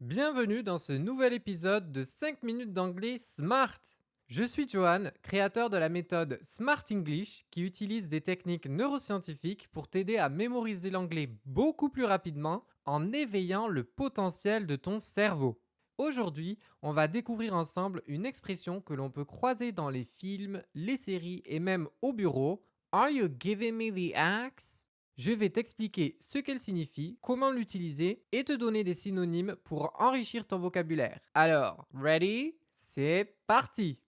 Bienvenue dans ce nouvel épisode de 5 minutes d'anglais Smart. Je suis Johan, créateur de la méthode Smart English qui utilise des techniques neuroscientifiques pour t'aider à mémoriser l'anglais beaucoup plus rapidement en éveillant le potentiel de ton cerveau. Aujourd'hui, on va découvrir ensemble une expression que l'on peut croiser dans les films, les séries et même au bureau. Are you giving me the axe? Je vais t'expliquer ce qu'elle signifie, comment l'utiliser et te donner des synonymes pour enrichir ton vocabulaire. Alors, ready? C'est parti!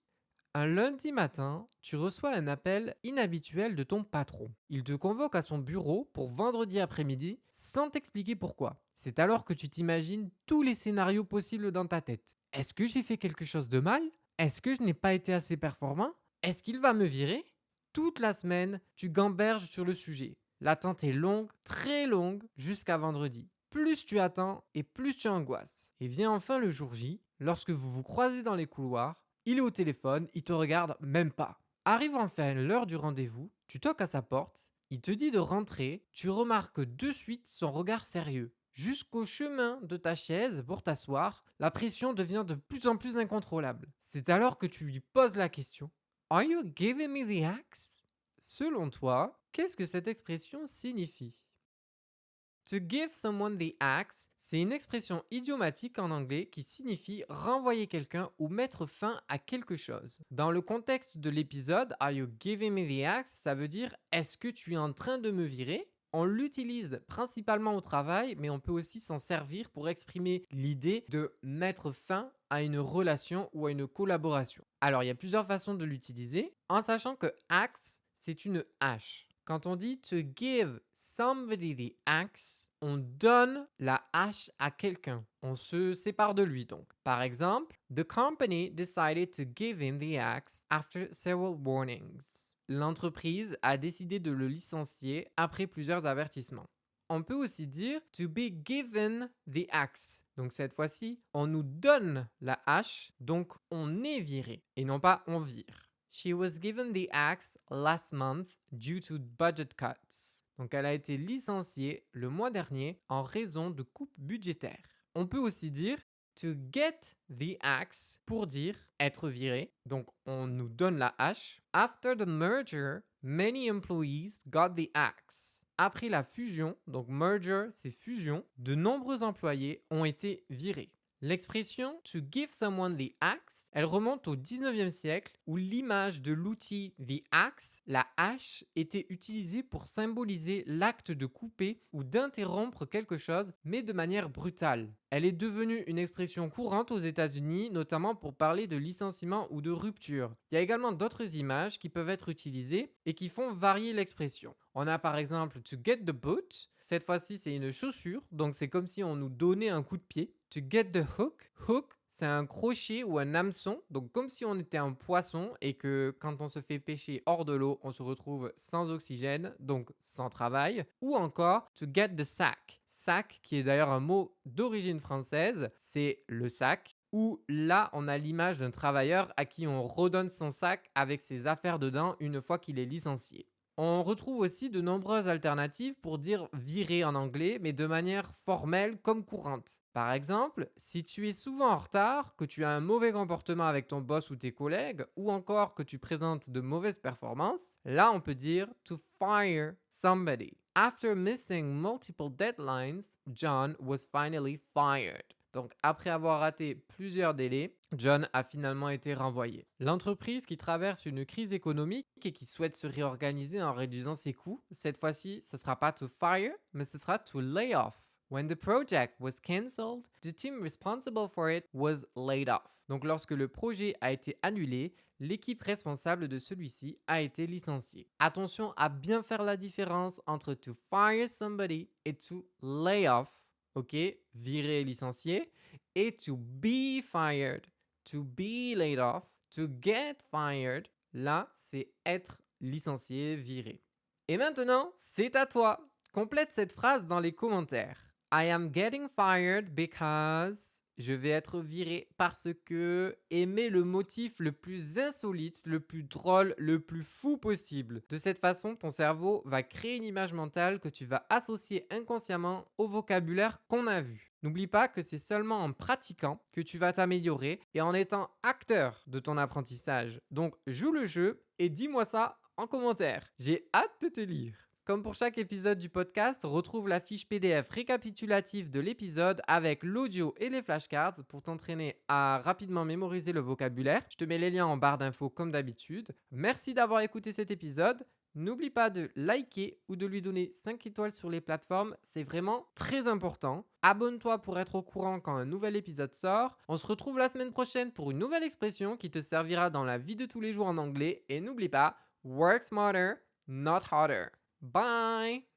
Un lundi matin, tu reçois un appel inhabituel de ton patron. Il te convoque à son bureau pour vendredi après-midi sans t'expliquer pourquoi. C'est alors que tu t'imagines tous les scénarios possibles dans ta tête. Est-ce que j'ai fait quelque chose de mal? Est-ce que je n'ai pas été assez performant? Est-ce qu'il va me virer? Toute la semaine, tu gamberges sur le sujet. L'attente est longue, très longue, jusqu'à vendredi. Plus tu attends et plus tu angoisses. Et vient enfin le jour J, lorsque vous vous croisez dans les couloirs, il est au téléphone, il te regarde même pas. Arrive enfin l'heure du rendez-vous, tu toques à sa porte, il te dit de rentrer, tu remarques de suite son regard sérieux. Jusqu'au chemin de ta chaise pour t'asseoir, la pression devient de plus en plus incontrôlable. C'est alors que tu lui poses la question. Are you giving me the axe? Selon toi, qu'est-ce que cette expression signifie? To give someone the axe, c'est une expression idiomatique en anglais qui signifie renvoyer quelqu'un ou mettre fin à quelque chose. Dans le contexte de l'épisode Are you giving me the axe, ça veut dire est-ce que tu es en train de me virer? On l'utilise principalement au travail, mais on peut aussi s'en servir pour exprimer l'idée de mettre fin à une relation ou à une collaboration. Alors, il y a plusieurs façons de l'utiliser, en sachant que axe, c'est une hache. Quand on dit to give somebody the axe, on donne la hache à quelqu'un. On se sépare de lui donc. Par exemple, the company decided to give him the axe after several warnings. L'entreprise a décidé de le licencier après plusieurs avertissements. On peut aussi dire to be given the axe. Donc cette fois-ci, on nous donne la hache, donc on est viré et non pas on vire. She was given the axe last month due to budget cuts. Donc elle a été licenciée le mois dernier en raison de coupes budgétaires. On peut aussi dire to get the axe pour dire être viré. Donc on nous donne la hache. After the merger, many employees got the axe. Après la fusion, donc merger c'est fusion, de nombreux employés ont été virés. L'expression to give someone the axe, elle remonte au 19e siècle où l'image de l'outil the axe, la hache, était utilisée pour symboliser l'acte de couper ou d'interrompre quelque chose, mais de manière brutale. Elle est devenue une expression courante aux États-Unis, notamment pour parler de licenciement ou de rupture. Il y a également d'autres images qui peuvent être utilisées et qui font varier l'expression. On a par exemple to get the boot. Cette fois-ci, c'est une chaussure, donc c'est comme si on nous donnait un coup de pied. To get the hook. Hook, c'est un crochet ou un hameçon, donc comme si on était un poisson et que quand on se fait pêcher hors de l'eau, on se retrouve sans oxygène, donc sans travail. Ou encore to get the sack. Sack, qui est d'ailleurs un mot d'origine française, c'est le sac. Où là, on a l'image d'un travailleur à qui on redonne son sac avec ses affaires dedans une fois qu'il est licencié. On retrouve aussi de nombreuses alternatives pour dire virer en anglais, mais de manière formelle comme courante. Par exemple, si tu es souvent en retard, que tu as un mauvais comportement avec ton boss ou tes collègues, ou encore que tu présentes de mauvaises performances, là on peut dire to fire somebody. After missing multiple deadlines, John was finally fired. Donc, après avoir raté plusieurs délais, John a finalement été renvoyé. L'entreprise qui traverse une crise économique et qui souhaite se réorganiser en réduisant ses coûts, cette fois-ci, ce ne sera pas to fire, mais ce sera to lay off. When the project was cancelled, the team responsible for it was laid off. Donc, lorsque le projet a été annulé, l'équipe responsable de celui-ci a été licenciée. Attention à bien faire la différence entre to fire somebody et to lay off. Ok, virer, licencier, et to be fired, to be laid off, to get fired, là, c'est être licencié, viré. Et maintenant, c'est à toi. Complète cette phrase dans les commentaires. I am getting fired because... Je vais être viré parce que aimer le motif le plus insolite, le plus drôle, le plus fou possible. De cette façon, ton cerveau va créer une image mentale que tu vas associer inconsciemment au vocabulaire qu'on a vu. N'oublie pas que c'est seulement en pratiquant que tu vas t'améliorer et en étant acteur de ton apprentissage. Donc joue le jeu et dis-moi ça en commentaire. J'ai hâte de te lire. Comme pour chaque épisode du podcast, retrouve la fiche PDF récapitulative de l'épisode avec l'audio et les flashcards pour t'entraîner à rapidement mémoriser le vocabulaire. Je te mets les liens en barre d'infos comme d'habitude. Merci d'avoir écouté cet épisode. N'oublie pas de liker ou de lui donner 5 étoiles sur les plateformes, c'est vraiment très important. Abonne-toi pour être au courant quand un nouvel épisode sort. On se retrouve la semaine prochaine pour une nouvelle expression qui te servira dans la vie de tous les jours en anglais. Et n'oublie pas, work smarter, not harder. Bye!